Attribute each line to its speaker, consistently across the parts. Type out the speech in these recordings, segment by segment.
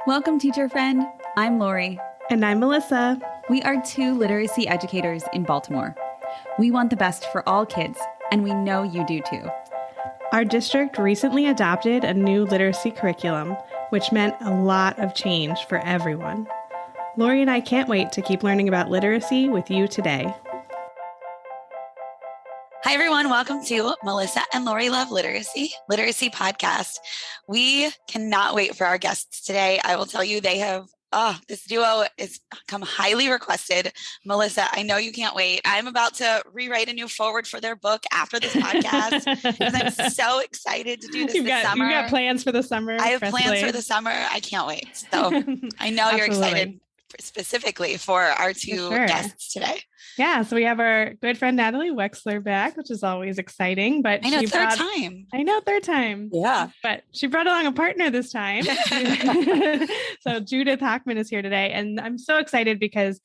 Speaker 1: Welcome, teacher friend. I'm Lori.
Speaker 2: And I'm Melissa.
Speaker 1: We are two literacy educators in Baltimore. We want the best for all kids, and we know you do too.
Speaker 2: Our district recently adopted a new literacy curriculum, which meant a lot of change for everyone. Lori and I can't wait to keep learning about literacy with you today.
Speaker 3: Hi, everyone. Welcome to Melissa and Lori Love Literacy Podcast. We cannot wait for our guests today. I will tell you, they have, this duo has come highly requested. Melissa, I know you can't wait. I'm about to rewrite a new foreword for their book after this podcast because I'm so excited to do this summer.
Speaker 2: You've got plans for the summer.
Speaker 3: I have plans for the summer. I can't wait. So I know you're excited specifically for our two guests today.
Speaker 2: Yeah, so we have our good friend Natalie Wexler back, which is always exciting. But
Speaker 3: I know, third time.
Speaker 2: Yeah. But she brought along a partner this time. So Judith Hochman is here today. And I'm so excited because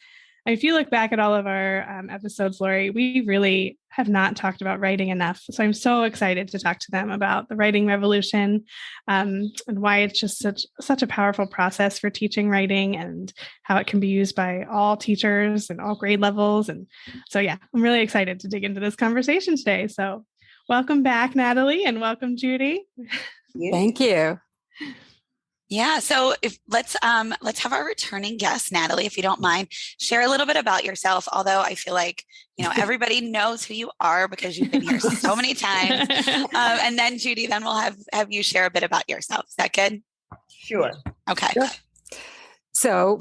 Speaker 2: if you look back at all of our episodes, Lori, we really have not talked about writing enough. So I'm so excited to talk to them about the writing revolution and why it's just such a powerful process for teaching writing and how it can be used by all teachers and all grade levels. And so, yeah, I'm really excited to dig into this conversation today. So welcome back, Natalie, and welcome, Judy.
Speaker 4: Thank you.
Speaker 3: Yeah. So let's have our returning guest, Natalie, if you don't mind, share a little bit about yourself. Although I feel like, everybody knows who you are because you've been here so many times. And then Judy, then we'll have you share a bit about yourself. Is that good?
Speaker 4: Sure.
Speaker 3: Okay.
Speaker 4: Sure. So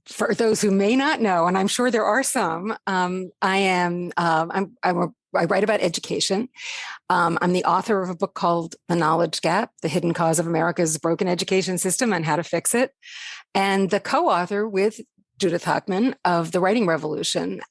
Speaker 4: for those who may not know, and I'm sure there are some, I write about education. I'm the author of a book called The Knowledge Gap, The Hidden Cause of America's Broken Education System and How to Fix It, and the co-author with Judith Hochman of The Writing Revolution.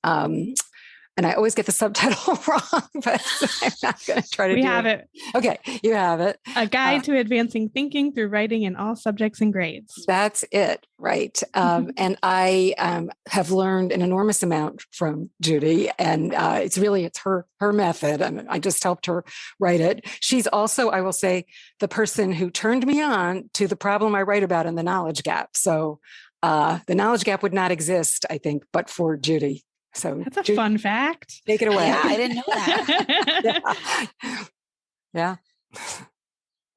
Speaker 4: And I always get the subtitle wrong, but I'm not going to try to do it. We have it. Okay, you have it.
Speaker 2: A Guide to Advancing Thinking Through Writing in All Subjects and Grades.
Speaker 4: That's it, right. And I have learned an enormous amount from Judy, and it's her method, and I just helped her write it. She's also, I will say, the person who turned me on to the problem I write about in The Knowledge Gap. So the knowledge gap would not exist, I think, but for Judy. So
Speaker 2: that's a fun fact.
Speaker 4: Take it away.
Speaker 3: Yeah, I didn't know that.
Speaker 4: Yeah.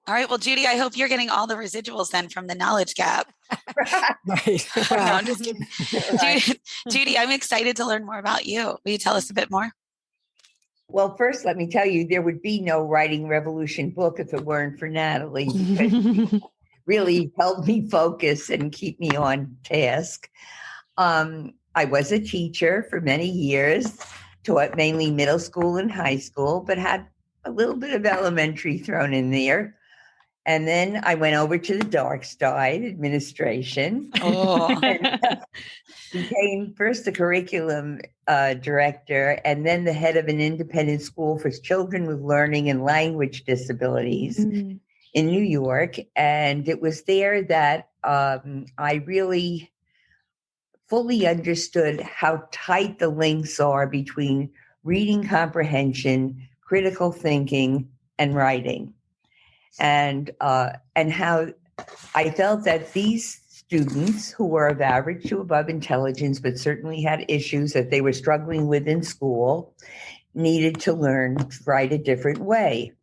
Speaker 3: All right. Well, Judy, I hope you're getting all the residuals then from the knowledge gap.
Speaker 4: Right.
Speaker 3: No, I'm just kidding. Judy, I'm excited to learn more about you. Will you tell us a bit more?
Speaker 5: Well, first, let me tell you, there would be no Writing Revolution book if it weren't for Natalie, because she really helped me focus and keep me on task. I was a teacher for many years, taught mainly middle school and high school, but had a little bit of elementary thrown in there. And then I went over to the dark side, administration. And became first the curriculum director and then the head of an independent school for children with learning and language disabilities in New York. And it was there that I really fully understood how tight the links are between reading comprehension, critical thinking, and writing. And how I felt that these students who were of average to above intelligence, but certainly had issues that they were struggling with in school, needed to learn to write a different way.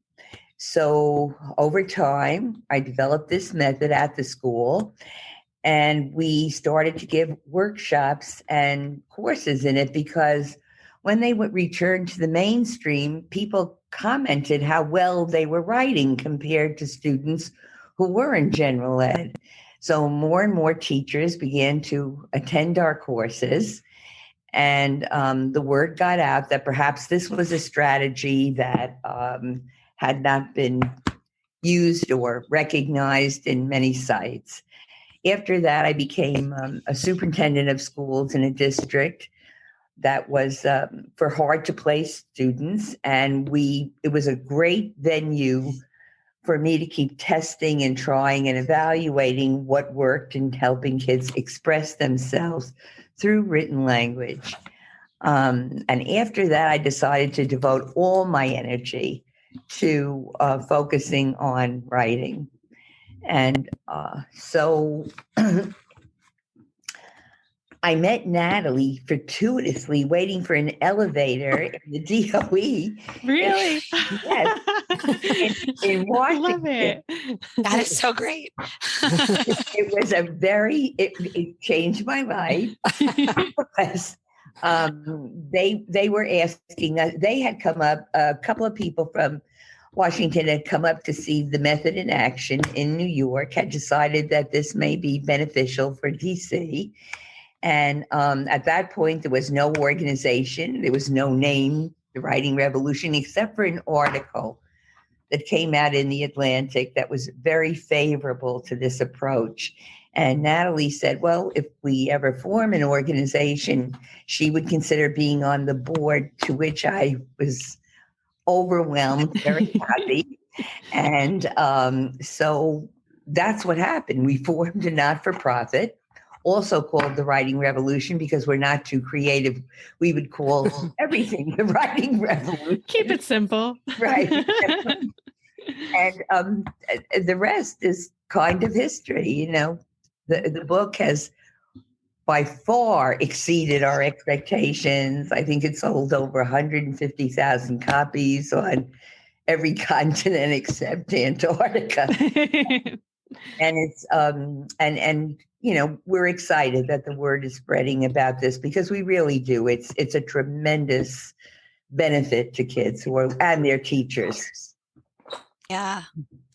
Speaker 5: So over time, I developed this method at the school, and we started to give workshops and courses in it because when they would return to the mainstream, people commented how well they were writing compared to students who were in general ed. So more and more teachers began to attend our courses, and the word got out that perhaps this was a strategy that had not been used or recognized in many sites. After that, I became a superintendent of schools in a district that was for hard-to-place students, and it was a great venue for me to keep testing and trying and evaluating what worked in helping kids express themselves through written language. And after that, I decided to devote all my energy to focusing on writing. And so I met Natalie fortuitously waiting for an elevator in the DOE.
Speaker 2: Really?
Speaker 5: Yes. In Washington.
Speaker 2: I love it.
Speaker 3: That is so great.
Speaker 5: It was it changed my life because they were asking us, they had come up, a couple of people from Washington had come up to see the method in action in New York, had decided that this may be beneficial for DC. And at that point, there was no organization, there was no name, the Writing Revolution, except for an article that came out in the Atlantic that was very favorable to this approach. And Natalie said, well, if we ever form an organization, she would consider being on the board, to which I was overwhelmed, very happy. And so that's what happened. We formed a not-for-profit, also called the Writing Revolution, because we're not too creative. We would call everything the Writing Revolution.
Speaker 2: Keep it simple.
Speaker 5: Right. And the rest is kind of history. You know, the book has by far exceeded our expectations. I think it sold over 150,000 copies on every continent except Antarctica. And it's and you know, we're excited that the word is spreading about this, because we really do. It's a tremendous benefit to kids and their teachers.
Speaker 3: Yeah.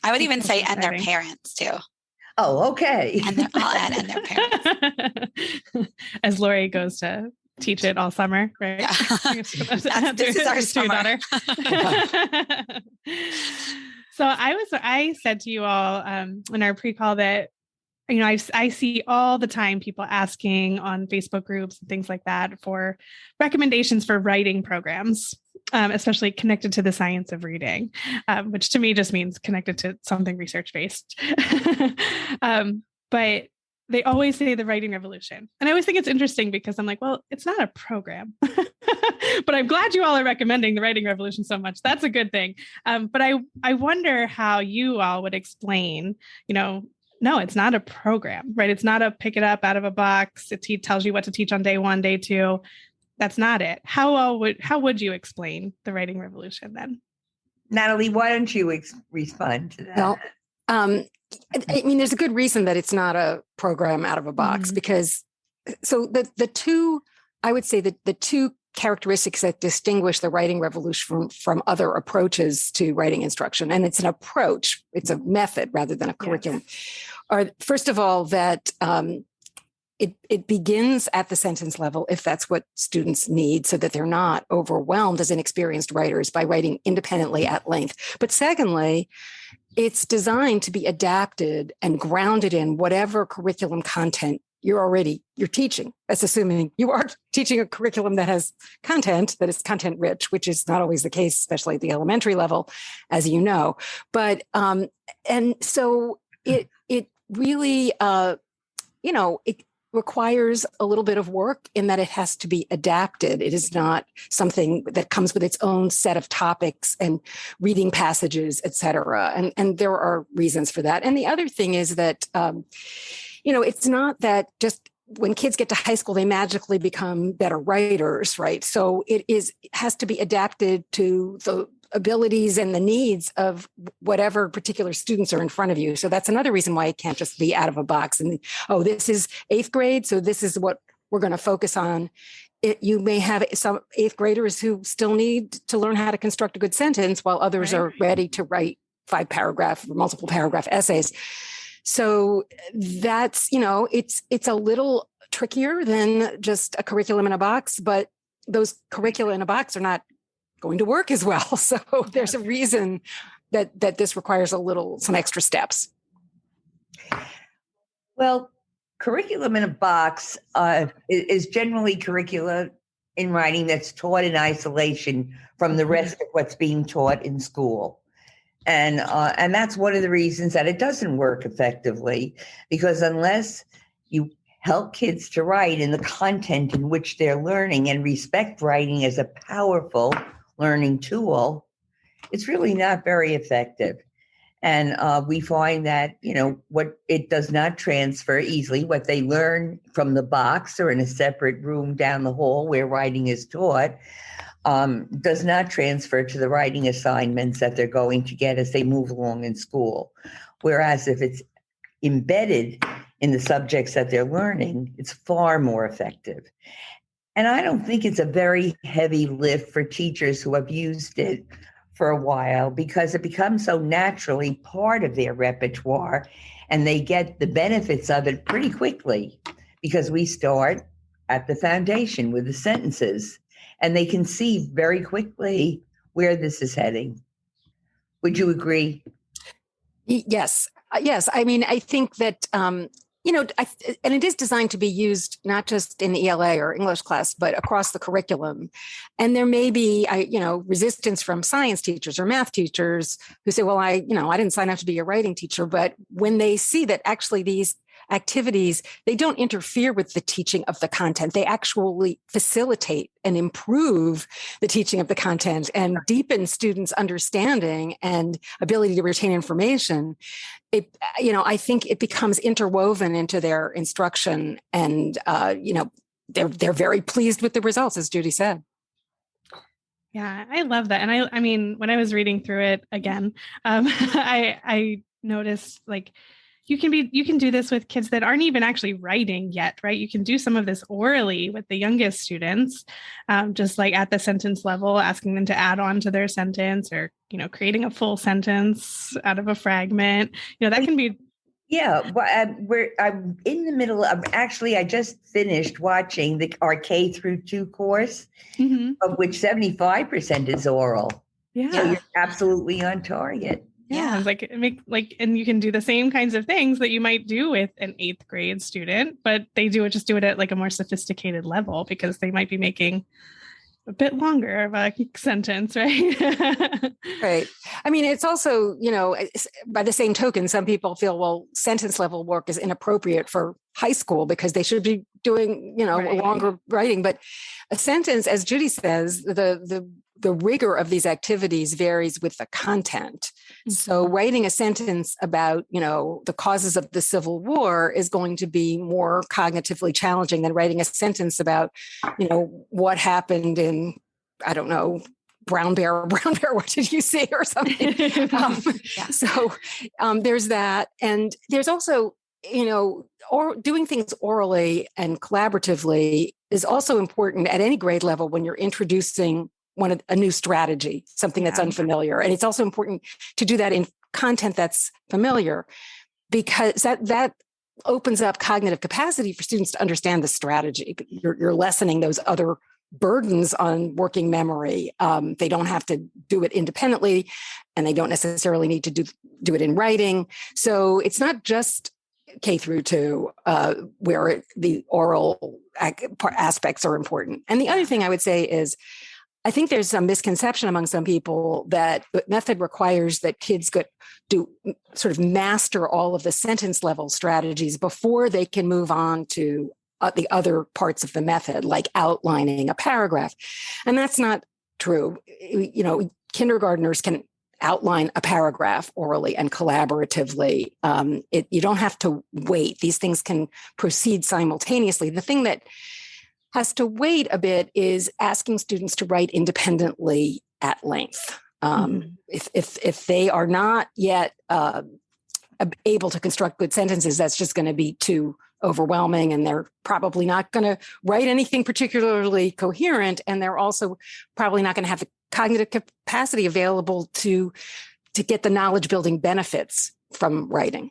Speaker 3: I would even say, and their parents too.
Speaker 5: Oh, okay.
Speaker 3: And I'll add, and their parents.
Speaker 2: As Lori goes to teach it all summer, right?
Speaker 3: Yeah. This is our summer.
Speaker 2: So I said to you all in our pre-call that, you know, I see all the time people asking on Facebook groups and things like that for recommendations for writing programs, especially connected to the science of reading, which to me just means connected to something research-based. But they always say the Writing Revolution. And I always think it's interesting because I'm like, well, it's not a program. But I'm glad you all are recommending the Writing Revolution so much. That's a good thing. But I wonder how you all would explain, you know, no, it's not a program, right? It's not a pick it up out of a box. It tells you what to teach on day 1, day 2. That's not it. How would you explain the Writing Revolution then? Natalie,
Speaker 5: why don't you respond to that?
Speaker 4: Well, I mean, there's a good reason that it's not a program out of a box, because so the two, I would say that the two characteristics that distinguish the Writing Revolution from other approaches to writing instruction, and it's an approach, it's a method rather than a curriculum, are first of all that it begins at the sentence level, if that's what students need, so that they're not overwhelmed as inexperienced writers by writing independently at length. But secondly, it's designed to be adapted and grounded in whatever curriculum content you're teaching. That's assuming you are teaching a curriculum that has content, that is content rich, which is not always the case, especially at the elementary level, as you know. But and so it really it requires a little bit of work in that it has to be adapted. It is not something that comes with its own set of topics and reading passages, et cetera. And there are reasons for that. And the other thing is that, it's not that just when kids get to high school, they magically become better writers, right? So it has to be adapted to the abilities and the needs of whatever particular students are in front of you. So that's another reason why it can't just be out of a box and, this is 8th grade, so this is what we're going to focus on. You may have some 8th graders who still need to learn how to construct a good sentence, while others are ready to write 5-paragraph or multiple paragraph essays. So that's, it's a little trickier than just a curriculum in a box, but those curricula in a box are not going to work as well. So there's a reason that this requires some extra steps.
Speaker 5: Well, curriculum in a box is generally curricula in writing that's taught in isolation from the rest of what's being taught in school. And that's one of the reasons that it doesn't work effectively, because unless you help kids to write in the content in which they're learning and respect writing as a powerful learning tool, it's really not very effective. And we find that, what it does not transfer easily, what they learn from the box or in a separate room down the hall where writing is taught, does not transfer to the writing assignments that they're going to get as they move along in school. Whereas if it's embedded in the subjects that they're learning, it's far more effective. And I don't think it's a very heavy lift for teachers who have used it for a while, because it becomes so naturally part of their repertoire and they get the benefits of it pretty quickly, because we start at the foundation with the sentences and they can see very quickly where this is heading. Would you agree?
Speaker 4: Yes. Yes. I mean, I think that, and it is designed to be used not just in the ELA or English class, but across the curriculum. And there may be, resistance from science teachers or math teachers who say, well, I didn't sign up to be a writing teacher. But when they see that actually these activities, they don't interfere with the teaching of the content. They actually facilitate and improve the teaching of the content and deepen students' understanding and ability to retain information. I think it becomes interwoven into their instruction, and they're very pleased with the results, as Judy said.
Speaker 2: Yeah, I love that. And I mean, when I was reading through it again, I noticed like you can do this with kids that aren't even actually writing yet, right? You can do some of this orally with the youngest students, just like at the sentence level, asking them to add on to their sentence, or, creating a full sentence out of a fragment. That can be.
Speaker 5: Yeah, well, I'm in the middle of, I just finished watching our K through 2 course, of which 75% is oral.
Speaker 2: Yeah.
Speaker 5: So you're absolutely on target.
Speaker 2: Yeah, and you can do the same kinds of things that you might do with an 8th grade student, but they do it at like a more sophisticated level, because they might be making a bit longer of a sentence, right?
Speaker 4: Right. I mean, it's also, by the same token, some people feel, well, sentence level work is inappropriate for high school because they should be doing,
Speaker 2: Right.
Speaker 4: longer writing. But a sentence, as Judy says, the rigor of these activities varies with the content. Mm-hmm. So writing a sentence about, the causes of the Civil War is going to be more cognitively challenging than writing a sentence about, what happened in, I don't know, brown bear, what did you see, or something? So there's that. And there's also, or doing things orally and collaboratively is also important at any grade level when you're introducing a new strategy, something that's unfamiliar. And it's also important to do that in content that's familiar, because that opens up cognitive capacity for students to understand the strategy. You're lessening those other burdens on working memory. They don't have to do it independently, and they don't necessarily need to do it in writing. So it's not just K through 2 where the oral aspects are important. And the other thing I would say is, I think there's some misconception among some people that the method requires that kids do sort of master all of the sentence level strategies before they can move on to the other parts of the method, like outlining a paragraph. And that's not true. Kindergartners can outline a paragraph orally and collaboratively. You don't have to wait. These things can proceed simultaneously. The thing that has to wait a bit is asking students to write independently at length. If they are not yet able to construct good sentences, that's just going to be too overwhelming, and they're probably not going to write anything particularly coherent, and they're also probably not going to have the cognitive capacity available to get the knowledge building benefits from writing.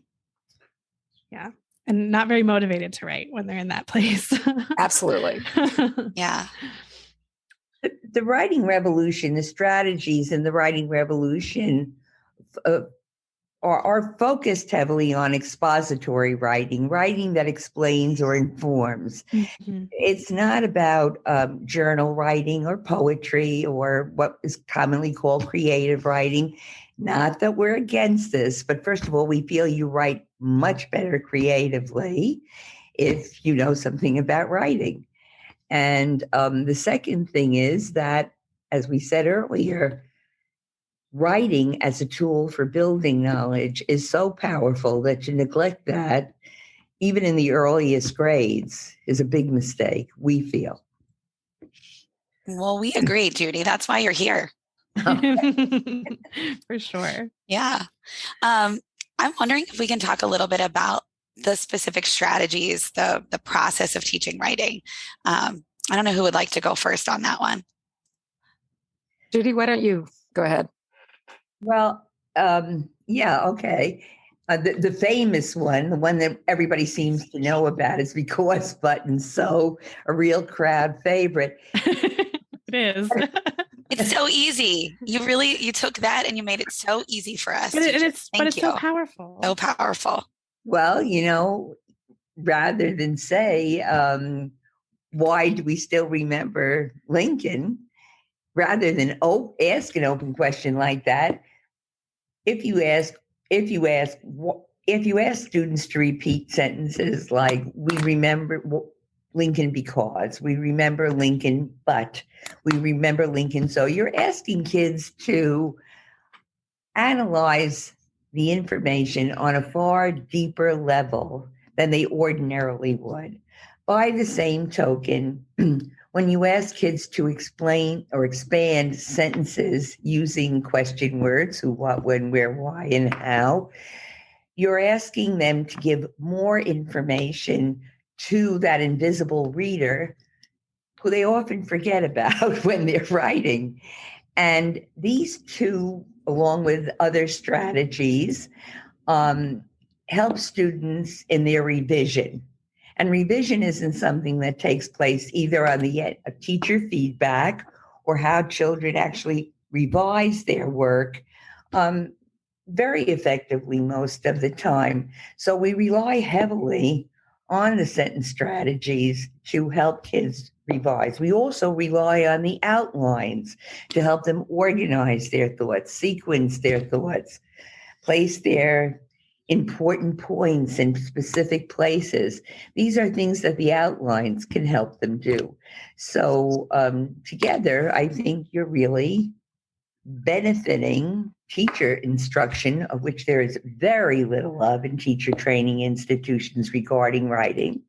Speaker 2: Yeah. And not very motivated to write when they're in that place.
Speaker 4: Absolutely.
Speaker 3: Yeah.
Speaker 5: The writing revolution, the strategies in the writing revolution are focused heavily on expository writing that explains or informs. Mm-hmm. It's not about journal writing or poetry or what is commonly called creative writing. Not that we're against this, but first of all, we feel you write much better creatively if you know something about writing. And the second thing is that, as we said earlier, writing as a tool for building knowledge is so powerful that to neglect that, even in the earliest grades, is a big mistake, we feel.
Speaker 3: Well, we agree, Judy. That's why you're here.
Speaker 2: For sure.
Speaker 3: Yeah. I'm wondering if we can talk a little bit about the specific strategies, the process of teaching writing. I don't know who would like to go first on that one.
Speaker 4: Judy, why don't you go ahead?
Speaker 5: Well, yeah, okay. The famous one, the one that everybody seems to know about, is because button. So a real crowd favorite.
Speaker 2: It is.
Speaker 3: It's so easy. You took that and you made it so easy for us.
Speaker 2: But it's so powerful.
Speaker 3: So powerful.
Speaker 5: Well, rather than say, why do we still remember Lincoln? Rather than ask an open question like that, if you ask students to repeat sentences like, we remember Lincoln because, we remember Lincoln, but, we remember Lincoln. So you're asking kids to analyze the information on a far deeper level than they ordinarily would. By the same token, when you ask kids to explain or expand sentences using question words, who, what, when, where, why, and how, you're asking them to give more information to that invisible reader who they often forget about when they're writing. And these two, along with other strategies, help students in their revision. And revision isn't something that takes place either on the teacher feedback or how children actually revise their work very effectively most of the time. So we rely heavily on the sentence strategies to help kids revise. We also rely on the outlines to help them organize their thoughts, sequence their thoughts, place their important points in specific places. These are things that the outlines can help them do. So together, I think you're really benefiting teacher instruction, of which there is very little of in teacher training institutions regarding writing.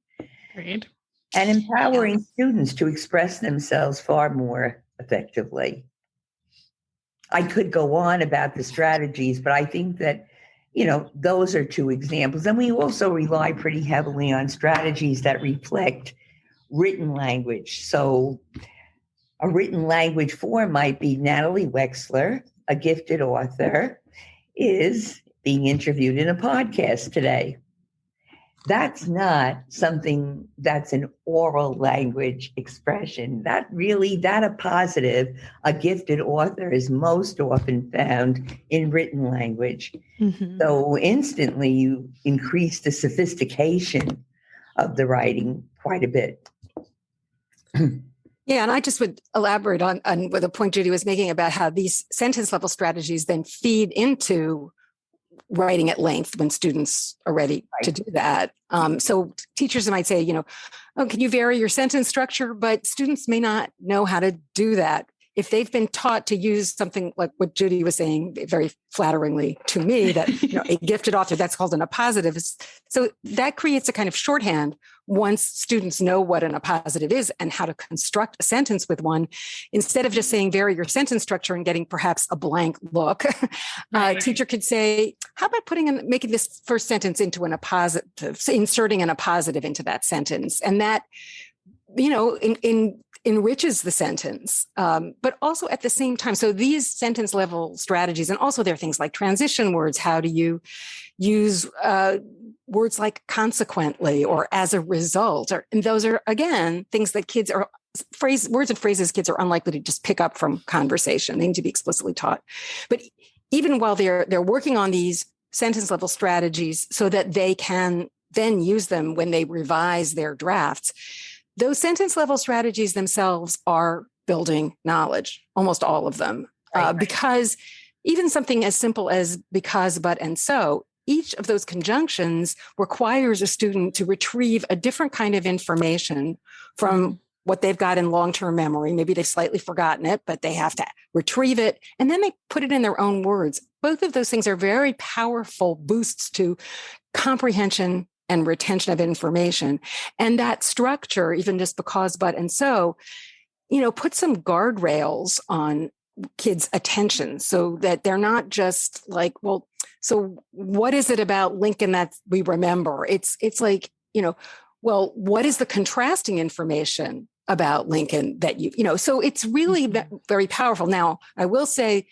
Speaker 2: Great.
Speaker 5: And empowering students to express themselves far more effectively. I could go on about the strategies, but I think that those are two examples. And we also rely pretty heavily on strategies that reflect written language. So a written language form might be Natalie Wexler, a gifted author, is being interviewed in a podcast today. That's not something that's an oral language expression. That a positive, a gifted author is most often found in written language. Mm-hmm. So instantly you increase the sophistication of the writing quite a bit.
Speaker 4: Yeah, and I just would elaborate on what the point Judy was making about how these sentence level strategies then feed into writing at length when students are ready to do that. So teachers might say, can you vary your sentence structure? But students may not know how to do that. If they've been taught to use something like what Judy was saying very flatteringly to me, that a gifted author, that's called an appositive. So that creates a kind of shorthand once students know what an appositive is and how to construct a sentence with one, instead of just saying vary your sentence structure and getting perhaps a blank look. Teacher could say, how about making this first sentence into an appositive, inserting an appositive into that sentence, and that enriches the sentence, but also at the same time. So these sentence level strategies, and also there are things like transition words. How do you use words like consequently or as a result? And those are, again, things that words and phrases kids are unlikely to just pick up from conversation. They need to be explicitly taught. But even while they're working on these sentence level strategies so that they can then use them when they revise their drafts, those sentence level strategies themselves are building knowledge, almost all of them, because even something as simple as because, but, and so, each of those conjunctions requires a student to retrieve a different kind of information from what they've got in long-term memory. Maybe they've slightly forgotten it, but they have to retrieve it. And then they put it in their own words. Both of those things are very powerful boosts to comprehension and retention of information. And that structure, even just because, but, and so, put some guardrails on kids' attention so that they're not just like, well, so what is it about Lincoln that we remember? It's like, well, what is the contrasting information about Lincoln that so it's really very powerful. Now, I will say,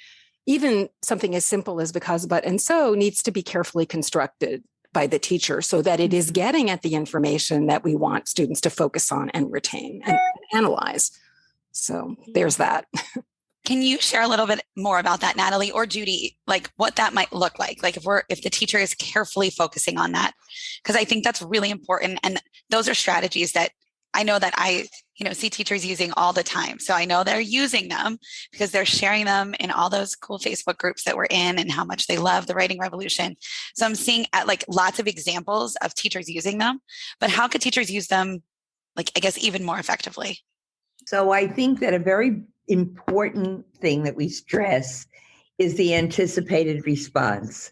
Speaker 4: even something as simple as because, but, and so needs to be carefully constructed by the teacher so that it is getting at the information that we want students to focus on and retain and analyze. So there's that.
Speaker 3: Can you share a little bit more about that, Natalie or Judy, like what that might look like if the teacher is carefully focusing on that? Because I think that's really important. And those are strategies that I know that I see teachers using all the time. So I know they're using them because they're sharing them in all those cool Facebook groups that we're in and how much they love the writing revolution. So I'm seeing lots of examples of teachers using them, but how could teachers use them, I guess, even more effectively?
Speaker 5: So I think that a very important thing that we stress is the anticipated response.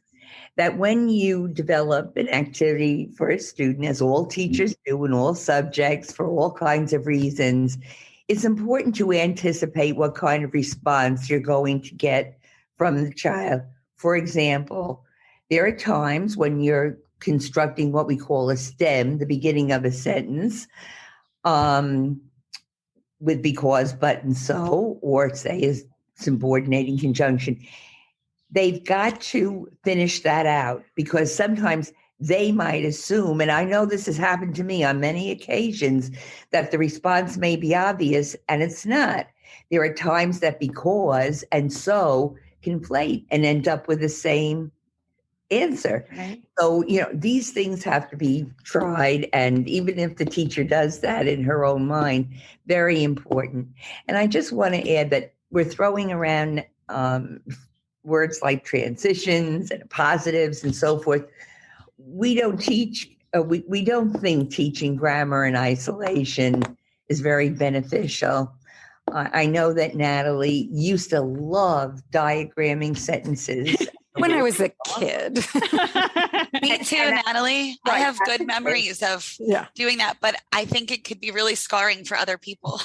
Speaker 5: That when you develop an activity for a student, as all teachers do in all subjects for all kinds of reasons, it's important to anticipate what kind of response you're going to get from the child. For example, there are times when you're constructing what we call a stem, the beginning of a sentence, with because, but, and so, or say is subordinating conjunction. They've got to finish that out because sometimes they might assume, and I know this has happened to me on many occasions, that the response may be obvious and it's not. There are times that because and so conflate and end up with the same answer.
Speaker 2: Right.
Speaker 5: So, these things have to be tried. And even if the teacher does that in her own mind, very important. And I just want to add that we're throwing around words like transitions and positives and so forth. We don't teach, we don't think teaching grammar in isolation is very beneficial. I know that Natalie used to love diagramming sentences.
Speaker 4: When I was a kid.
Speaker 3: Me too, Natalie.
Speaker 5: Right.
Speaker 3: I have good memories of doing that, but I think it could be really scarring for other people.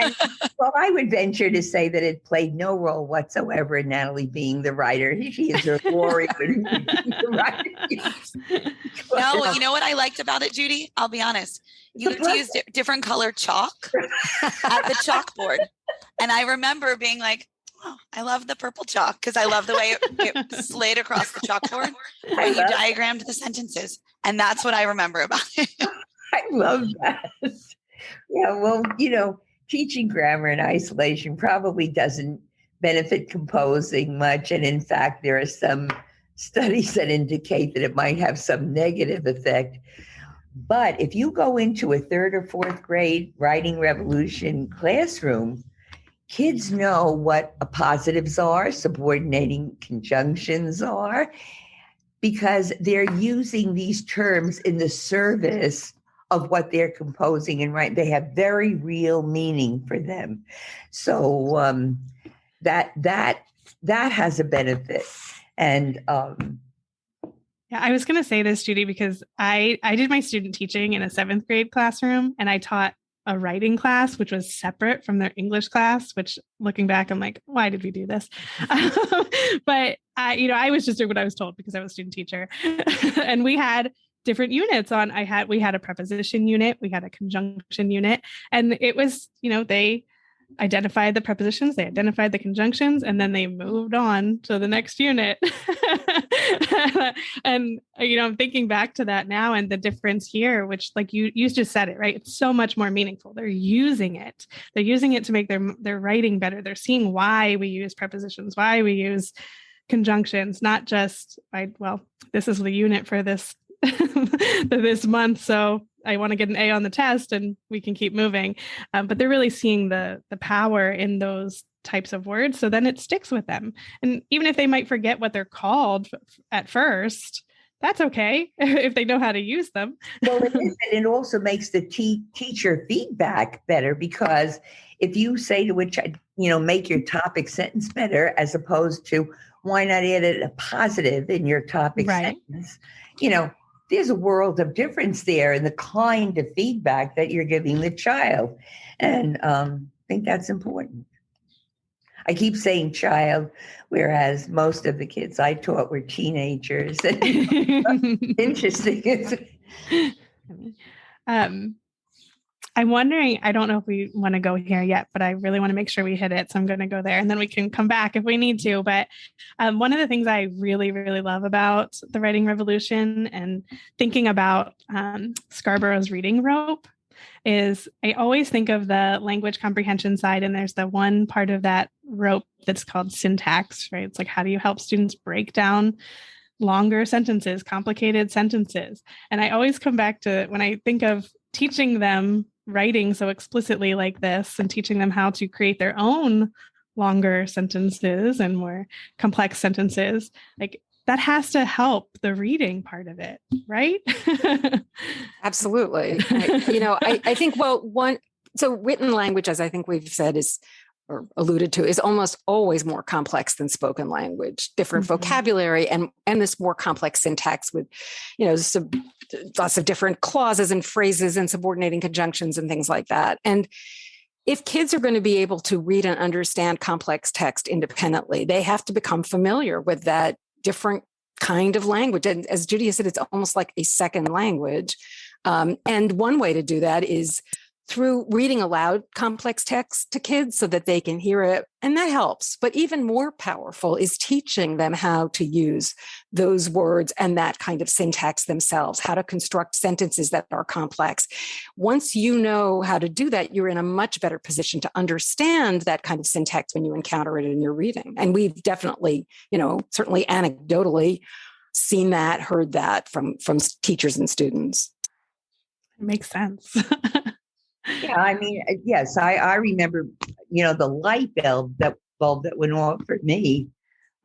Speaker 5: And, well, I would venture to say that it played no role whatsoever in Natalie being the writer. She is a glory when the writer.
Speaker 3: No, you know what I liked about it, Judy? I'll be honest. You had to use different colored chalk at the chalkboard. And I remember being like, oh, I love the purple chalk because I love the way it slid across the chalkboard when you diagrammed the sentences. And that's what I remember about it.
Speaker 5: I love that. Yeah, well, teaching grammar in isolation probably doesn't benefit composing much. And in fact, there are some studies that indicate that it might have some negative effect. But if you go into a 3rd or 4th grade writing revolution classroom, kids know what positives are, subordinating conjunctions are, because they're using these terms in the service of what they're composing and writing. They have very real meaning for them. So that has a benefit. And
Speaker 2: yeah, I was going to say this, Judy, because I did my student teaching in a 7th grade classroom, and I taught a writing class, which was separate from their English class, which looking back, I'm like, why did we do this? But I was just doing what I was told because I was a student teacher. And we had different units we had a preposition unit, we had a conjunction unit, and it was, they identified the prepositions, they identified the conjunctions, and then they moved on to the next unit. And, I'm thinking back to that now and the difference here, which like you just said it, right? It's so much more meaningful. They're using it. They're using it to make their writing better. They're seeing why we use prepositions, why we use conjunctions, not just, this is the unit for this, this month. So I want to get an A on the test and we can keep moving. But they're really seeing the power in those types of words. So then it sticks with them. And even if they might forget what they're called at first, that's okay if they know how to use them.
Speaker 5: Well, it is, and it also makes the teacher feedback better, because if you say to which, make your topic sentence better, as opposed to why not add a positive in your topic
Speaker 2: Right.
Speaker 5: sentence, there's a world of difference there in the kind of feedback that you're giving the child. And I think that's important. I keep saying child, whereas most of the kids I taught were teenagers. Interesting.
Speaker 2: I'm wondering, I don't know if we want to go here yet, but I really want to make sure we hit it. So I'm going to go there and then we can come back if we need to. But one of the things I really, really love about the writing revolution and thinking about Scarborough's reading rope is I always think of the language comprehension side, and there's the one part of that rope that's called syntax, right? It's like, how do you help students break down longer sentences, complicated sentences? And I always come back to when I think of teaching them writing so explicitly like this and teaching them how to create their own longer sentences and more complex sentences, like that has to help the reading part of it, right?
Speaker 4: Absolutely. I think, so written language, as I think we've said, is or alluded to, is almost always more complex than spoken language, different vocabulary and this more complex syntax with, lots of different clauses and phrases and subordinating conjunctions and things like that. And if kids are going to be able to read and understand complex text independently, they have to become familiar with that different kind of language. And as Judy has said, it's almost like a second language. And one way to do that is through reading aloud complex text to kids so that they can hear it. And that helps. But even more powerful is teaching them how to use those words and that kind of syntax themselves, how to construct sentences that are complex. Once you know how to do that, you're in a much better position to understand that kind of syntax when you encounter it in your reading. And we've definitely, certainly anecdotally seen that, heard that from teachers and students.
Speaker 2: It makes sense.
Speaker 5: Yeah, I mean, yes, I remember, the light bulb that went off for me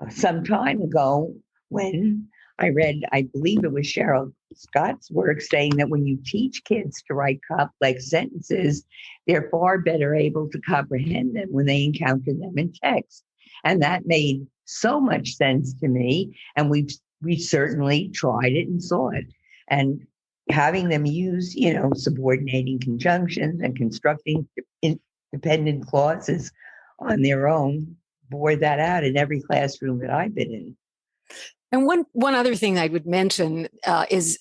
Speaker 5: some time ago when I read, I believe it was Cheryl Scott's work, saying that when you teach kids to write complex sentences, they're far better able to comprehend them when they encounter them in text. And that made so much sense to me. And we certainly tried it and saw it. And having them use, subordinating conjunctions and constructing independent clauses on their own bore that out in every classroom that I've been in.
Speaker 4: And one other thing I would mention is,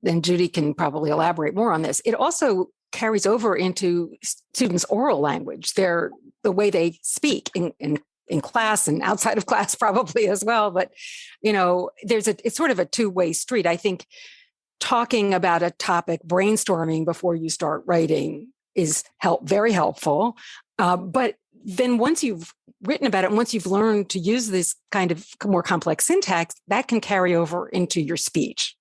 Speaker 4: and Judy can probably elaborate more on this, it also carries over into students' oral language, the way they speak in class and outside of class probably as well. But, it's sort of a two-way street. I think talking about a topic, brainstorming before you start writing is very helpful. But then once you've written about it, and once you've learned to use this kind of more complex syntax, that can carry over into your speech.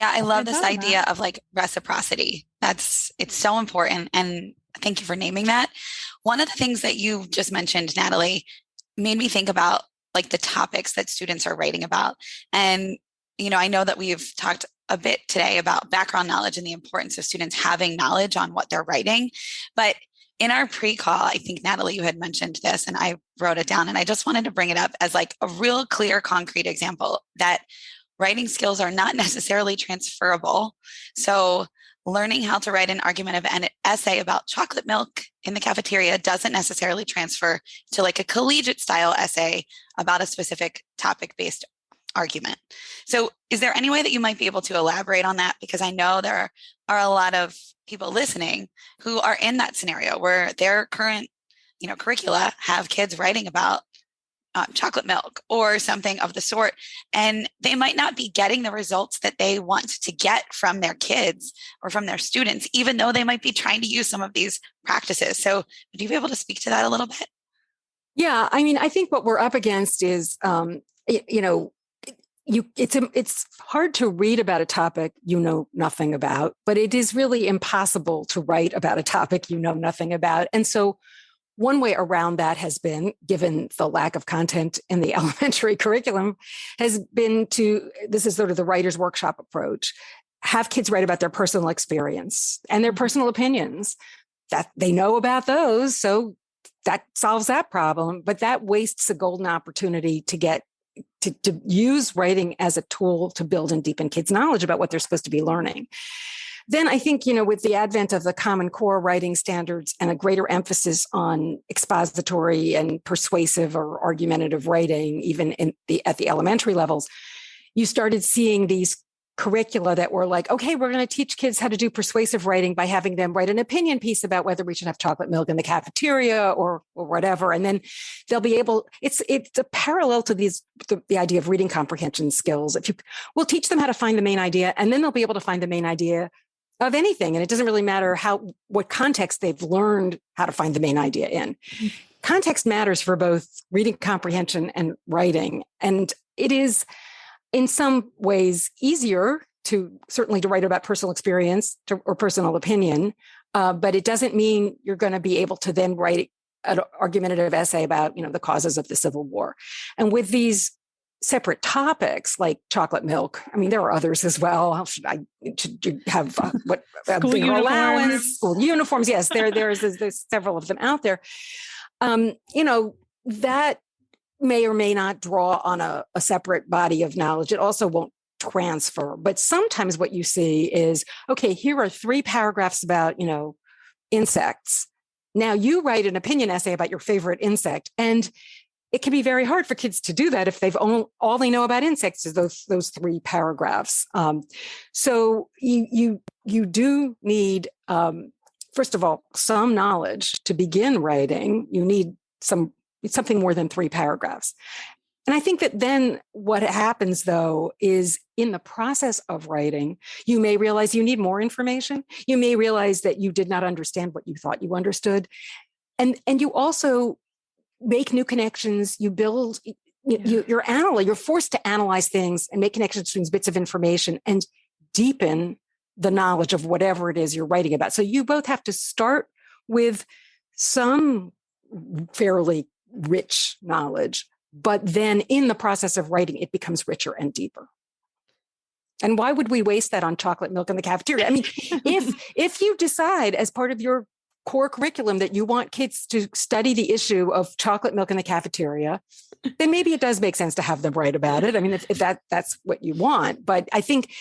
Speaker 3: Yeah, I love this idea of like reciprocity. It's so important. And thank you for naming that. One of the things that you just mentioned, Natalie, made me think about like the topics that students are writing about. And I know that we've talked a bit today about background knowledge and the importance of students having knowledge on what they're writing. But in our pre-call, I think, Natalie, you had mentioned this and I wrote it down, and I just wanted to bring it up as like a real clear, concrete example that writing skills are not necessarily transferable. So learning how to write an argument of an essay about chocolate milk in the cafeteria doesn't necessarily transfer to like a collegiate style essay about a specific topic-based argument. So is there any way that you might be able to elaborate on that? Because I know there are a lot of people listening who are in that scenario where their current, curricula have kids writing about chocolate milk or something of the sort, and they might not be getting the results that they want to get from their kids or from their students, even though they might be trying to use some of these practices. So would you be able to speak to that a little bit?
Speaker 4: Yeah, I mean, I think what we're up against is, it's hard to read about a topic you know nothing about, but it is really impossible to write about a topic you know nothing about. And so one way around that has been, given the lack of content in the elementary curriculum, has been this is sort of the writer's workshop approach, have kids write about their personal experience and their personal opinions. That they know about those, so that solves that problem. But that wastes a golden opportunity to use writing as a tool to build and deepen kids' knowledge about what they're supposed to be learning. Then I think, with the advent of the Common Core writing standards and a greater emphasis on expository and persuasive or argumentative writing, even at the elementary levels, you started seeing these curricula that were like, okay, we're going to teach kids how to do persuasive writing by having them write an opinion piece about whether we should have chocolate milk in the cafeteria or whatever. And then they'll be able, it's a parallel to the idea of reading comprehension skills. We'll teach them how to find the main idea, and then they'll be able to find the main idea of anything. And it doesn't really matter what context they've learned how to find the main idea in. Context matters for both reading comprehension and writing. And it is in some ways easier to write about personal experience or personal opinion. But it doesn't mean you're going to be able to then write an argumentative essay about, the causes of the Civil War. And with these separate topics like chocolate milk, there are others as well. Should you have
Speaker 2: school
Speaker 4: allowance, school uniforms? Yes, there's several of them out there. That may or may not draw on a separate body of knowledge. It also won't transfer. But sometimes what you see is, okay, here are 3 paragraphs about, insects. Now you write an opinion essay about your favorite insect, and it can be very hard for kids to do that if they've all they know about insects is those 3 paragraphs. So you do need, first of all, some knowledge to begin writing. You need something more than 3 paragraphs. And I think that then what happens, though, is in the process of writing, you may realize you need more information. You may realize that you did not understand what you thought you understood. And you also make new connections. You build, you're forced to analyze things and make connections between bits of information and deepen the knowledge of whatever it is you're writing about. So you both have to start with some fairly rich knowledge, but then in the process of writing, it becomes richer and deeper. And why would we waste that on chocolate milk in the cafeteria? If you decide as part of your core curriculum that you want kids to study the issue of chocolate milk in the cafeteria, then maybe it does make sense to have them write about it. If that's what you want. But I think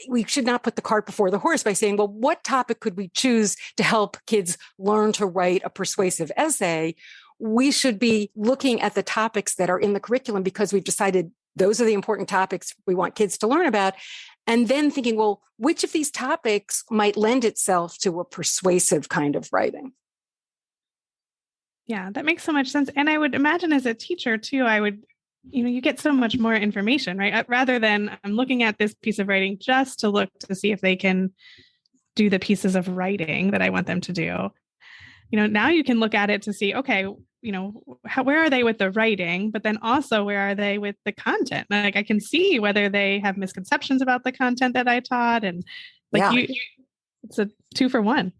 Speaker 4: we should not put the cart before the horse by saying, well, what topic could we choose to help kids learn to write a persuasive essay? We should be looking at the topics that are in the curriculum because we've decided those are the important topics we want kids to learn about. And then thinking, well, which of these topics might lend itself to a persuasive kind of writing?
Speaker 2: Yeah, that makes so much sense. And I would imagine as a teacher too, you get so much more information, right? Rather than I'm looking at this piece of writing just to look to see if they can do the pieces of writing that I want them to do. Now you can look at it to see, okay, where are they with the writing, but then also where are they with the content? Like I can see whether they have misconceptions about the content that I taught, and it's a 2 for 1.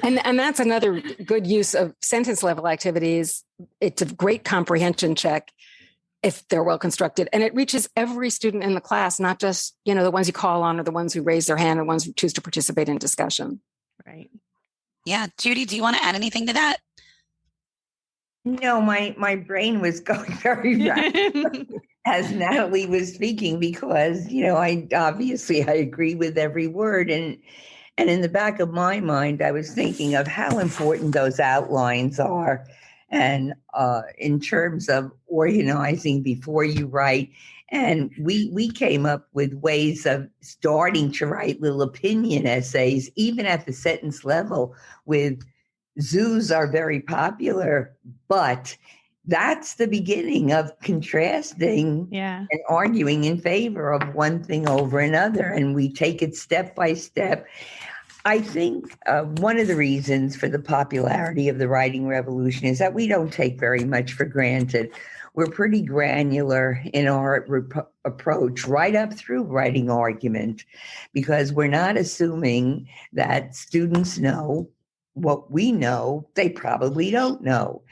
Speaker 4: And that's another good use of sentence level activities. It's a great comprehension check if they're well constructed, and it reaches every student in the class, not just the ones you call on or the ones who raise their hand or ones who choose to participate in discussion.
Speaker 2: Right.
Speaker 3: Yeah, Judy, do you want to add anything to that?
Speaker 5: No, my brain was going very rapid as Natalie was speaking because, I agree with every word. And in the back of my mind, I was thinking of how important those outlines are. And in terms of organizing before you write. And we came up with ways of starting to write little opinion essays, even at the sentence level with zoos are very popular, but that's the beginning of contrasting and arguing in favor of one thing over another. And we take it step by step. I think one of the reasons for the popularity of the writing revolution is that we don't take very much for granted. We're pretty granular in our approach right up through writing argument because we're not assuming that students know what we know, they probably don't know.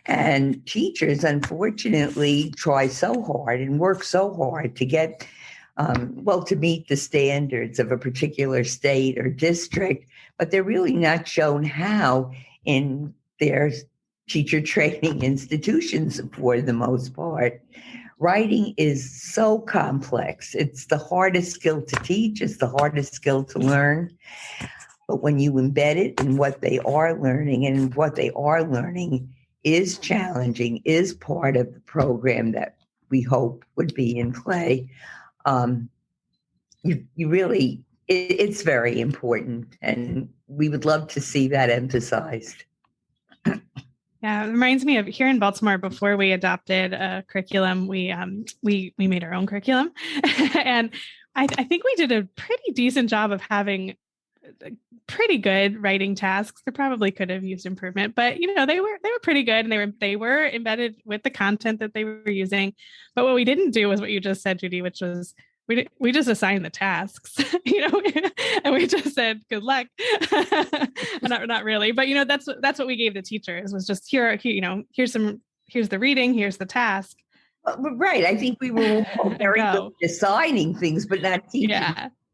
Speaker 5: And teachers, unfortunately, try so hard and work so hard to get, to meet the standards of a particular state or district, but they're really not shown how in their teacher training institutions for the most part. Writing is so complex. It's the hardest skill to teach. It's the hardest skill to learn. But when you embed it in what they are learning, and what they are learning is challenging, is part of the program that we hope would be in play, you really, it's very important. And we would love to see that emphasized.
Speaker 2: Yeah, it reminds me of here in Baltimore. Before we adopted a curriculum, we made our own curriculum, and I think we did a pretty decent job of having pretty good writing tasks. They probably could have used improvement, but they were pretty good, and they were embedded with the content that they were using. But what we didn't do was what you just said, Judy, which was we just assigned the tasks, and we just said, good luck. not really, but that's what we gave the teachers, was just here's the reading, here's the task.
Speaker 5: Right. I think we were very good at assigning things, but not teaching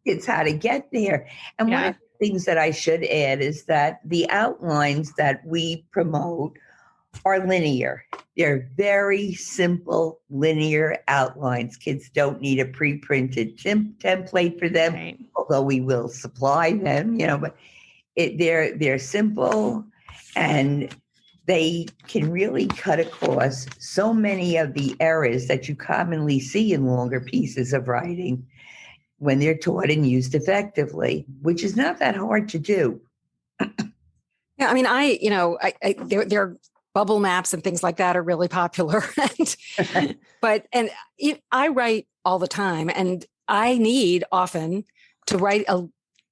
Speaker 5: kids how to get there. And one of the things that I should add is that the outlines that we promote are linear. They're very simple, linear outlines. Kids don't need a pre-printed template for them, right, although we will supply them, but they're simple, and they can really cut across so many of the errors that you commonly see in longer pieces of writing when they're taught and used effectively, which is not that hard to do.
Speaker 4: Yeah, I mean, there bubble maps and things like that are really popular. I write all the time, and I need often to write at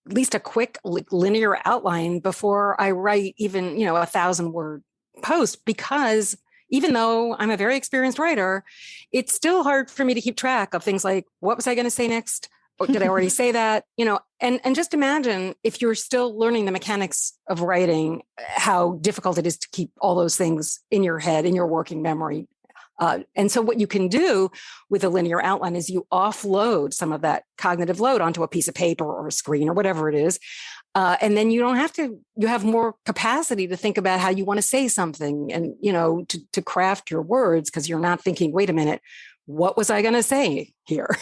Speaker 4: least a quick linear outline before I write even, 1,000-word post, because even though I'm a very experienced writer, it's still hard for me to keep track of things like, what was I going to say next? Or did I already say that? And just imagine if you're still learning the mechanics of writing, how difficult it is to keep all those things in your head, in your working memory. And so what you can do with a linear outline is you offload some of that cognitive load onto a piece of paper or a screen or whatever it is. And then you have more capacity to think about how you want to say something, and, to craft your words, because you're not thinking, wait a minute, what was I going to say here?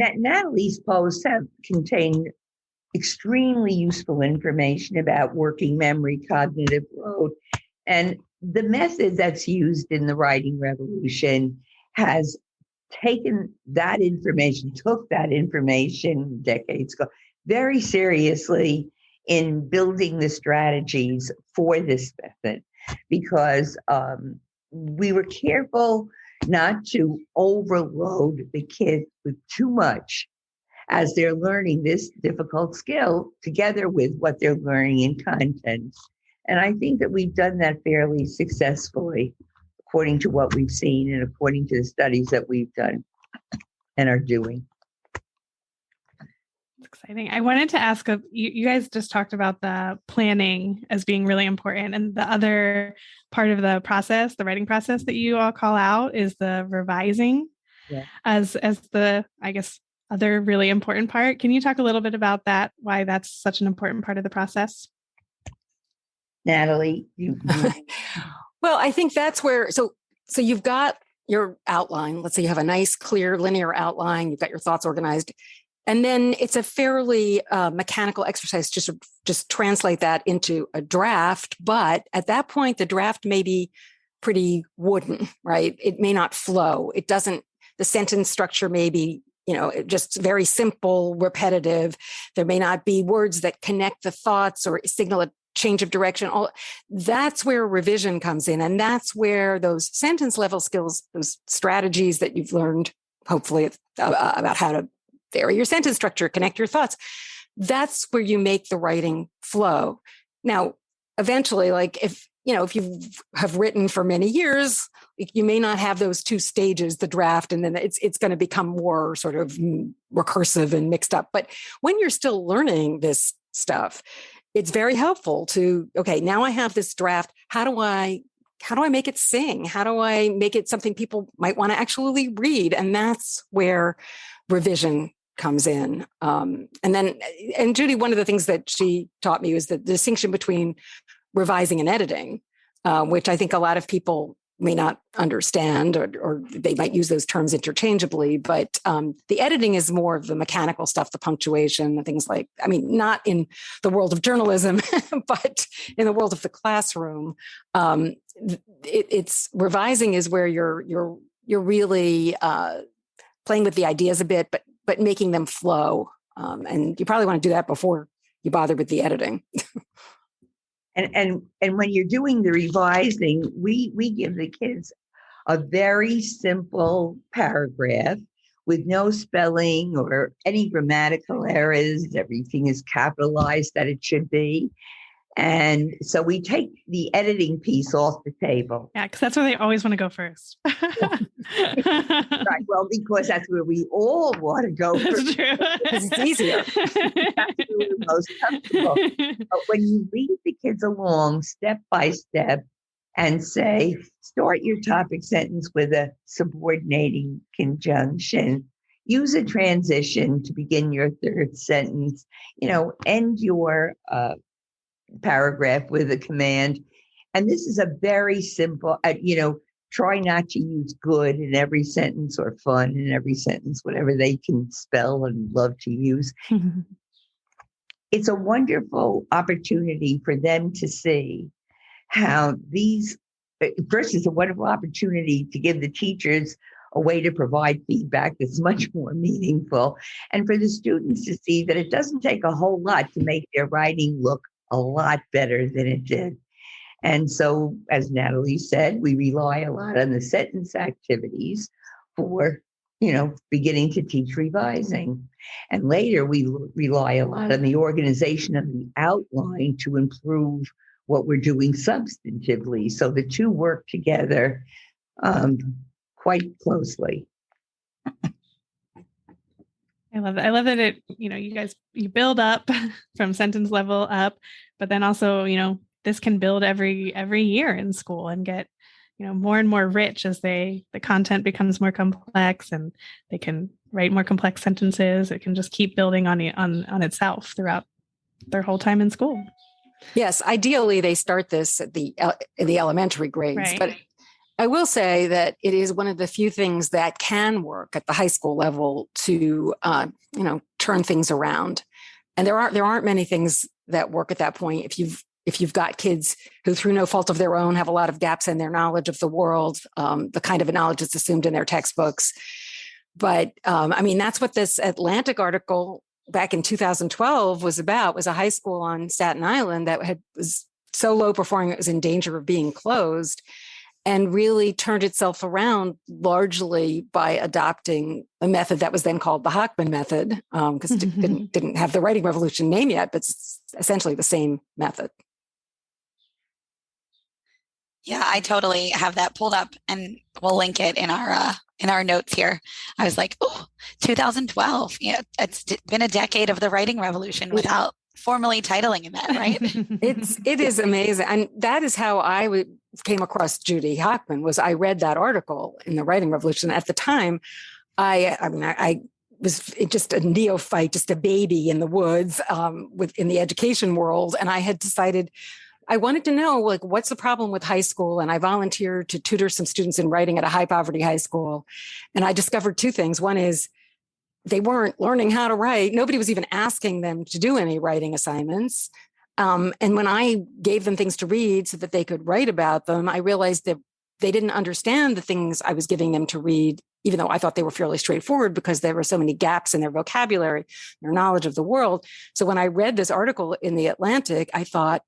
Speaker 5: Natalie's posts have contained extremely useful information about working memory, cognitive load, and the method that's used in the writing revolution has took that information decades ago very seriously in building the strategies for this method, because we were careful not to overload the kids with too much as they're learning this difficult skill together with what they're learning in content. And I think that we've done that fairly successfully, according to what we've seen and according to the studies that we've done and are doing.
Speaker 2: It's exciting. I wanted to ask, you guys just talked about the planning as being really important, and the other part of the process, the writing process that you all call out, is the revising as the, I guess, other really important part. Can you talk a little bit about that, why that's such an important part of the process?
Speaker 5: Natalie,
Speaker 4: Well, I think that's where, so you've got your outline. Let's say you have a nice, clear, linear outline. You've got your thoughts organized. And then it's a fairly mechanical exercise to just translate that into a draft. But at that point, the draft may be pretty wooden, right? It may not flow. The sentence structure may be, just very simple, repetitive. There may not be words that connect the thoughts or signal a change of direction. That's where revision comes in. And that's where those sentence level skills, those strategies that you've learned, hopefully, about how to vary your sentence structure, connect your thoughts. That's where you make the writing flow. Now, eventually, if you have written for many years, you may not have those two stages, the draft, and then it's going to become more sort of recursive and mixed up. But when you're still learning this stuff, it's very helpful to, okay, now I have this draft. How do I make it sing? How do I make it something people might want to actually read? And that's where revision comes in. And Judy, one of the things that she taught me was the distinction between revising and editing, which I think a lot of people may not understand, or they might use those terms interchangeably. But the editing is more of the mechanical stuff, the punctuation, and things like, I mean, not in the world of journalism, but in the world of the classroom. It's revising is where you're really playing with the ideas a bit, but making them flow. And you probably want to do that before you bother with the editing.
Speaker 5: And when you're doing the revising, we give the kids a very simple paragraph with no spelling or any grammatical errors. Everything is capitalized that it should be. And so we take the editing piece off the table.
Speaker 2: Yeah, because that's where they always want to go first.
Speaker 5: Right. Well, because that's where we all want to go
Speaker 2: That's
Speaker 5: first.
Speaker 2: true.
Speaker 4: Because it's easier.
Speaker 5: That's where we're most comfortable. But when you read the kids along step by step and say, start your topic sentence with a subordinating conjunction, use a transition to begin your third sentence, end your paragraph with a command. And this is a very simple, try not to use good in every sentence or fun in every sentence, whatever they can spell and love to use. It's a wonderful opportunity for them to see how first, it's a wonderful opportunity to give the teachers a way to provide feedback that's much more meaningful. And for the students to see that it doesn't take a whole lot to make their writing look a lot better than it did. And so, as Natalie said, we rely a lot on the sentence activities for, beginning to teach revising. And later we rely a lot on the organization of the outline to improve what we're doing substantively. So the two work together quite closely.
Speaker 2: I love that. I love that you build up from sentence level up, but then also, this can build every year in school and get, more and more rich as the content becomes more complex and they can write more complex sentences. It can just keep building on itself throughout their whole time in school.
Speaker 4: Yes. Ideally, they start this at in the elementary grades,
Speaker 2: Right.
Speaker 4: But I will say that it is one of the few things that can work at the high school level to, turn things around. And there aren't many things that work at that point. If you've got kids who, through no fault of their own, have a lot of gaps in their knowledge of the world, the kind of knowledge that's assumed in their textbooks. But that's what this Atlantic article back in 2012 was about. Was a high school on Staten Island that was so low performing it was in danger of being closed, and really turned itself around largely by adopting a method that was then called the Hochman method, because it didn't have the writing revolution name yet, but it's essentially the same method.
Speaker 3: Yeah, I totally have that pulled up, and we'll link it in our notes here. I was like, oh, 2012. Yeah, it's been a decade of the writing revolution without formally titling it that, right?
Speaker 4: It is amazing. And that is how I came across Judy Hochman. Was I read that article in the Writing Revolution. At the time, I was just a neophyte, just a baby in the woods in the education world. And I had decided I wanted to know, what's the problem with high school? And I volunteered to tutor some students in writing at a high poverty high school. And I discovered two things. One is they weren't learning how to write. Nobody was even asking them to do any writing assignments. And when I gave them things to read so that they could write about them, I realized that they didn't understand the things I was giving them to read, even though I thought they were fairly straightforward because there were so many gaps in their vocabulary, their knowledge of the world. So when I read this article in the Atlantic, I thought,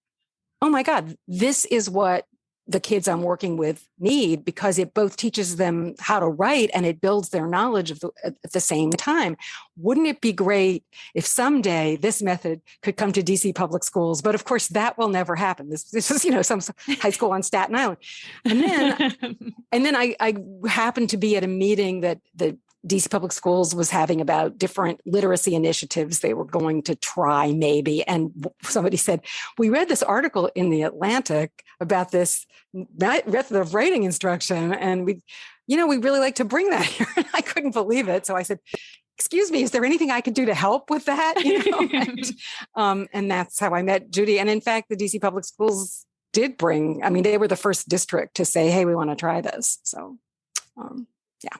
Speaker 4: oh my God, this is what the kids I'm working with need, because it both teaches them how to write and it builds their knowledge at the same time. Wouldn't it be great if someday this method could come to DC public schools? But of course, that will never happen. This is, some high school on Staten Island. And then I happened to be at a meeting that DC Public Schools was having about different literacy initiatives they were going to try maybe. And somebody said, we read this article in the Atlantic about this method of writing instruction. And we really like to bring that here. And I couldn't believe it. So I said, excuse me, is there anything I could do to help with that? And that's how I met Judy. And in fact, the DC Public Schools did they were the first district to say, hey, we want to try this. So, yeah.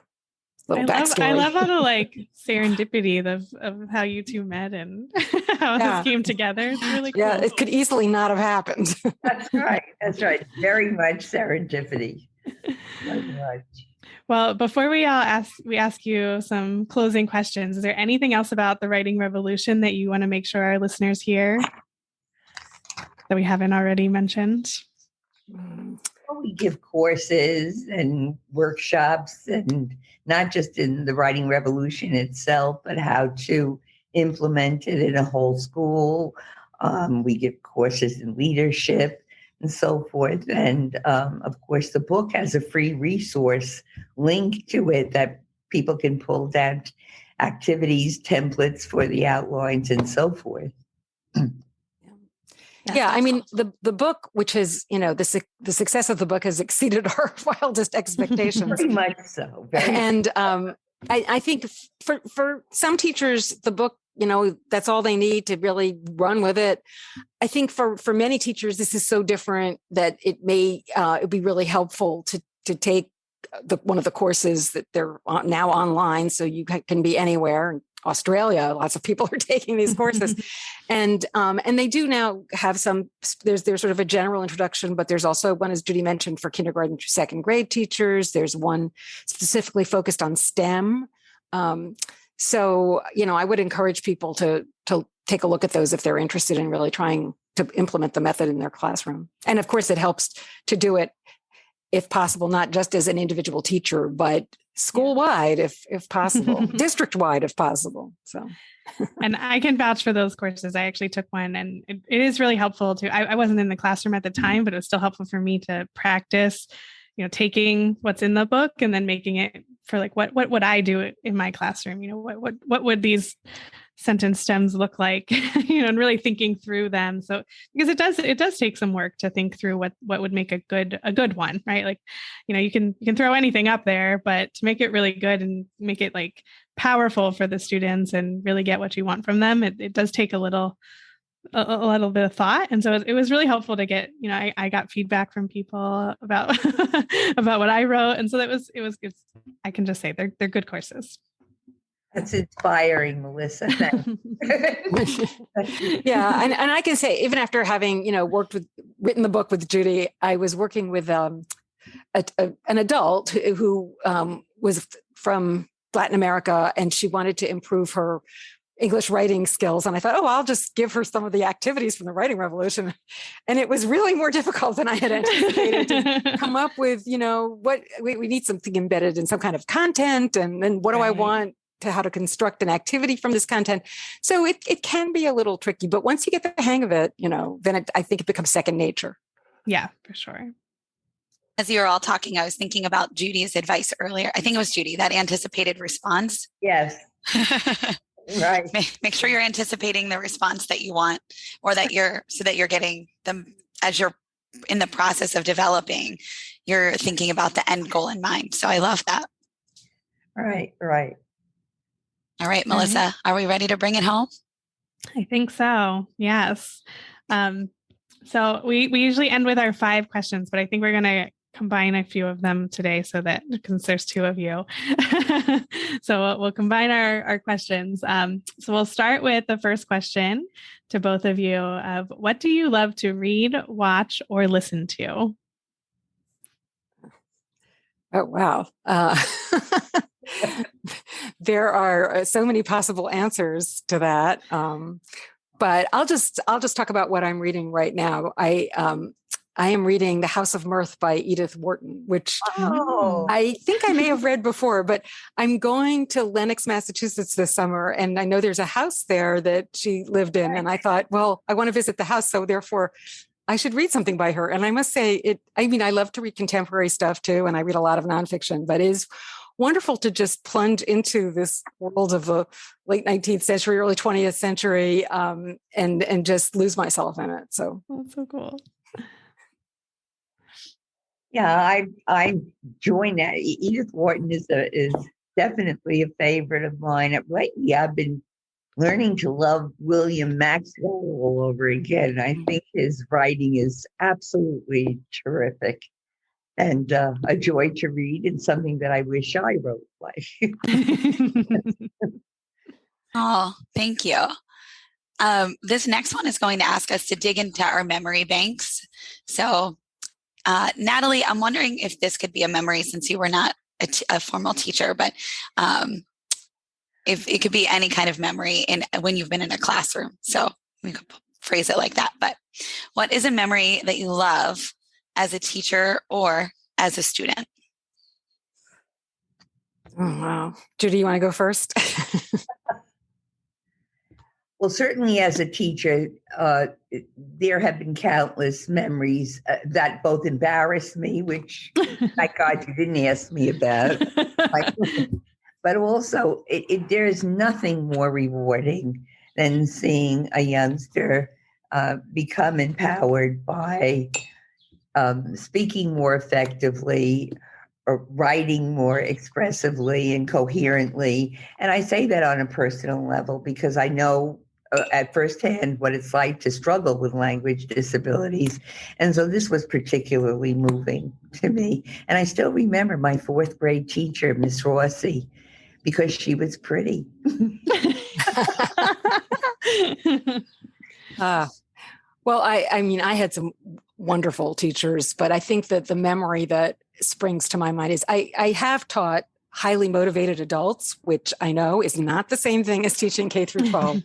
Speaker 4: Little backstory.
Speaker 2: I love how the serendipity of how you two met and how this came together. It's really cool.
Speaker 4: Yeah, it could easily not have happened.
Speaker 5: That's right. Very much serendipity. Very much.
Speaker 2: Well, before we ask you some closing questions, is there anything else about the writing revolution that you want to make sure our listeners hear that we haven't already mentioned?
Speaker 5: Well, we give courses and workshops, and not just in the writing revolution itself, but how to implement it in a whole school. We give courses in leadership and so forth. And of course, the book has a free resource link to it that people can pull down activities, templates for the outlines and so forth.
Speaker 4: Yeah, I mean, the book, which has, the success of the book has exceeded our wildest expectations.
Speaker 5: Very much so.
Speaker 4: And I think for some teachers, the book, that's all they need to really run with it. I think for many teachers, this is so different that it may it'd be really helpful to take one of the courses that they're now online, so you can be anywhere. Australia, lots of people are taking these courses, and they do now have some. There's sort of a general introduction, but there's also one, as Judy mentioned, for kindergarten through second grade teachers. There's one specifically focused on STEM. So I would encourage people to take a look at those if they're interested in really trying to implement the method in their classroom. And of course, it helps to do it, if possible, not just as an individual teacher, but school-wide, if possible, district-wide, if possible. So,
Speaker 2: and I can vouch for those courses. I actually took one, and it is really helpful to. I wasn't in the classroom at the time, but it was still helpful for me to practice, taking what's in the book and then making it for what would I do in my classroom? What would these sentence stems look like? And really thinking through them. So because it does take some work to think through what would make a good one, right? You can throw anything up there, but to make it really good and make it powerful for the students and really get what you want from them, it does take a little bit of thought. And so it was really helpful to get, I got feedback from people about about what I wrote. And so it was good. I can just say they're good courses.
Speaker 5: That's inspiring, Melissa.
Speaker 4: Yeah. And I can say, even after having, written the book with Judy, I was working with an adult who was from Latin America, and she wanted to improve her English writing skills. And I thought, I'll just give her some of the activities from the writing revolution. And it was really more difficult than I had anticipated to come up with, what we need something embedded in some kind of content. And then what do I want to how to construct an activity from this content. So it can be a little tricky, but once you get the hang of it, then I think it becomes second nature.
Speaker 2: Yeah, for sure.
Speaker 3: As you were all talking, I was thinking about Judy's advice earlier. I think it was Judy, that anticipated response.
Speaker 5: Yes. Right.
Speaker 3: Make sure you're anticipating the response that you want, or so that you're getting them as you're in the process of developing, you're thinking about the end goal in mind. So I love that.
Speaker 5: Right.
Speaker 3: All right, Melissa, are we ready to bring it home?
Speaker 2: I think so. Yes. So we usually end with our 5 questions, but I think we're going to combine a few of them today because there's 2 of you. So we'll combine our questions. So we'll start with the first question to both of you of what do you love to read, watch, or listen to?
Speaker 4: Oh, wow. There are so many possible answers to that. But I'll just talk about what I'm reading right now. I am reading The House of Mirth by Edith Wharton, which I think I may have read before, but I'm going to Lenox, Massachusetts this summer. And I know there's a house there that she lived in. And I thought, well, I want to visit the house. So therefore I should read something by her. And I must say I love to read contemporary stuff too. And I read a lot of nonfiction, but it is wonderful to just plunge into this world of the late 19th century, early 20th century, and just lose myself in it. So
Speaker 2: that's so cool.
Speaker 5: Yeah, I join that. Edith Wharton is definitely a favorite of mine. Lately, I've been learning to love William Maxwell all over again. I think his writing is absolutely terrific and a joy to read, and something that I wish I wrote like.
Speaker 3: Oh, thank you. This next one is going to ask us to dig into our memory banks. So, Natalie, I'm wondering if this could be a memory, since you were not a formal teacher, but if it could be any kind of memory when you've been in a classroom. So we could phrase it like that. But what is a memory that you love as a teacher or as a student?
Speaker 4: Oh, wow. Judy, you want to go first?
Speaker 5: Well, certainly as a teacher, there have been countless memories that both embarrassed me, which, thank God you didn't ask me about, but also there is nothing more rewarding than seeing a youngster become empowered by speaking more effectively, or writing more expressively and coherently. And I say that on a personal level because I know at firsthand what it's like to struggle with language disabilities. And so this was particularly moving to me. And I still remember my fourth grade teacher, Miss Rossi, because she was pretty.
Speaker 4: Well, I mean, I had some wonderful teachers, but I think that the memory that springs to my mind is I have taught highly motivated adults, which I know is not the same thing as teaching K through 12.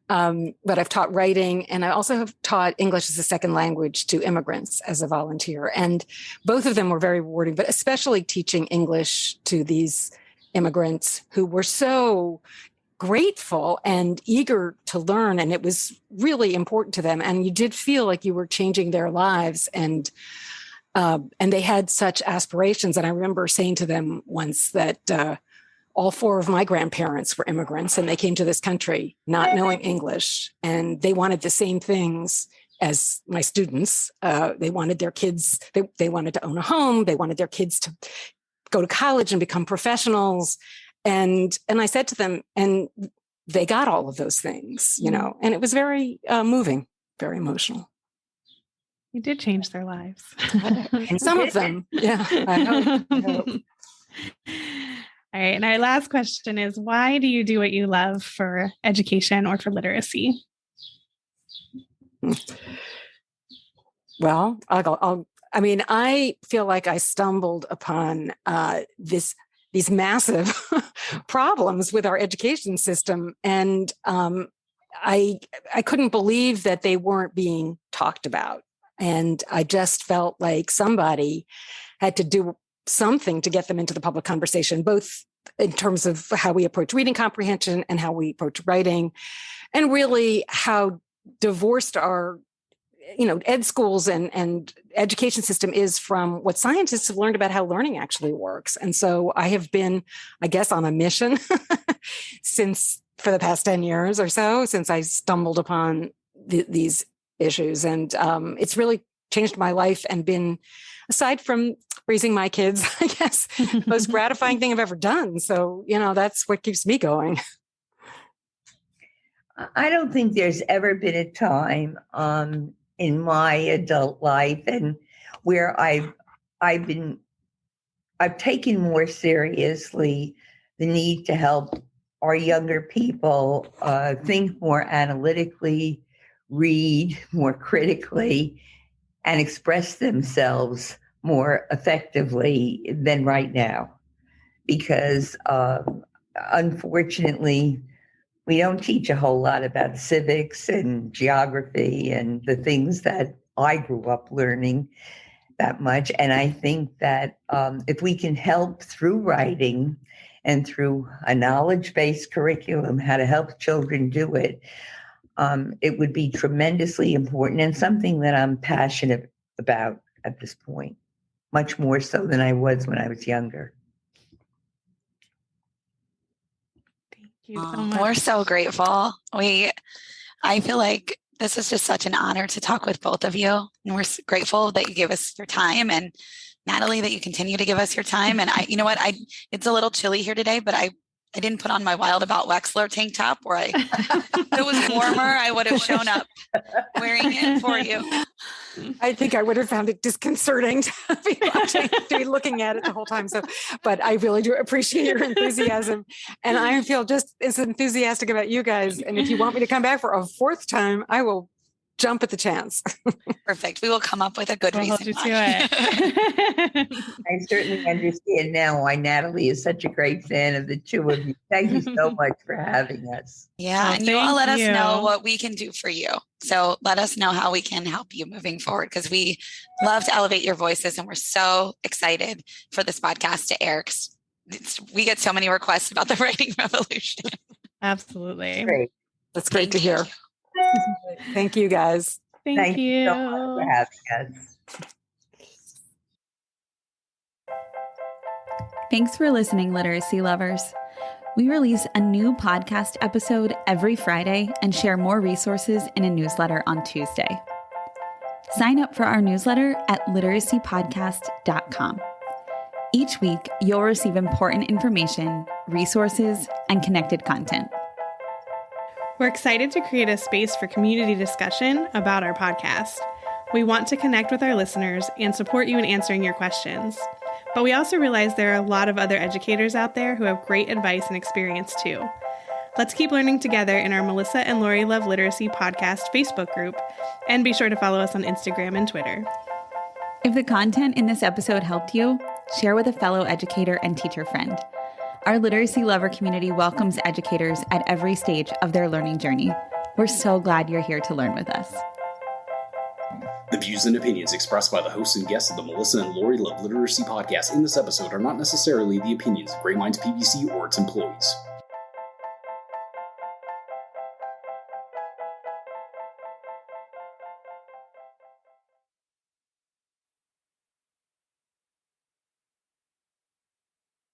Speaker 4: But I've taught writing, and I also have taught English as a second language to immigrants as a volunteer. And both of them were very rewarding, but especially teaching English to these immigrants who were so grateful and eager to learn. And it was really important to them. And you did feel like you were changing their lives. And they had such aspirations. And I remember saying to them once that all four of my grandparents were immigrants, and they came to this country not knowing English, and they wanted the same things as my students. They wanted their kids, they wanted to own a home. They wanted their kids to go to college and become professionals. And I said to them, and they got all of those things, you know, and it was very moving, very emotional.
Speaker 2: You did change their lives.
Speaker 4: And some of them, yeah. I hope.
Speaker 2: All right. And our last question is, why do you do what you love for education or for literacy?
Speaker 4: Well, I feel like I stumbled upon these massive problems with our education system. And I couldn't believe that they weren't being talked about. And I just felt like somebody had to do something to get them into the public conversation, both in terms of how we approach reading comprehension and how we approach writing, and really how divorced our ed schools and education system is from what scientists have learned about how learning actually works. And so I have been, I guess, on a mission for the past 10 years or so, since I stumbled upon these issues. And it's really changed my life and been, aside from raising my kids, I guess, the most gratifying thing I've ever done. So, that's what keeps me going.
Speaker 5: I don't think there's ever been a time in my adult life and where I've taken more seriously the need to help our younger people think more analytically, read more critically, and express themselves more effectively than right now. Because unfortunately, we don't teach a whole lot about civics and geography and the things that I grew up learning that much. And I think that if we can help through writing and through a knowledge-based curriculum, how to help children do it, it would be tremendously important and something that I'm passionate about. At this point, much more so than I was when I was younger.
Speaker 2: you so much.
Speaker 3: We're so grateful. I feel like this is just such an honor to talk with both of you. And we're grateful that you give us your time, and Natalie, that you continue to give us your time. And you know what? It's a little chilly here today, but I didn't put on my Wild About Wexler tank top if it was warmer, I would have shown up wearing it for you.
Speaker 4: I think I would have found it disconcerting to be looking at it the whole time. So, but I really do appreciate your enthusiasm, and I feel just as enthusiastic about you guys. And if you want me to come back for a fourth time, I will jump at the chance.
Speaker 3: Perfect. We will come up with a good reason
Speaker 2: Hold you to
Speaker 3: why.
Speaker 2: it.
Speaker 5: I certainly understand now why Natalie is such a great fan of the two of you. Thank you so much for having us.
Speaker 3: Yeah.
Speaker 2: Oh,
Speaker 3: And you all let
Speaker 2: thank
Speaker 3: us know
Speaker 2: you.
Speaker 3: what we can do for you. So let us know how we can help you moving forward, because we love to elevate your voices. And we're so excited for this podcast to air. We get so many requests about the writing revolution.
Speaker 2: Absolutely.
Speaker 5: Great.
Speaker 4: That's great to
Speaker 3: Thank
Speaker 4: hear. Thank you, guys.
Speaker 2: Thank you.
Speaker 5: so much for having us.
Speaker 1: Thanks for listening, literacy lovers. We release a new podcast episode every Friday and share more resources in a newsletter on Tuesday. Sign up for our newsletter at literacypodcast.com. Each week, you'll receive important information, resources, and connected content.
Speaker 2: We're excited to create a space for community discussion about our podcast. We want to connect with our listeners and support you in answering your questions. But we also realize there are a lot of other educators out there who have great advice and experience too. Let's keep learning together in our Melissa and Lori Love Literacy podcast Facebook group, and be sure to follow us on Instagram and Twitter.
Speaker 1: If the content in this episode helped you, share with a fellow educator and teacher friend. Our literacy lover community welcomes educators at every stage of their learning journey. We're so glad you're here to learn with us.
Speaker 6: The views and opinions expressed by the hosts and guests of the Melissa and Lori Love Literacy podcast in this episode are not necessarily the opinions of Great Minds PBC or its employees.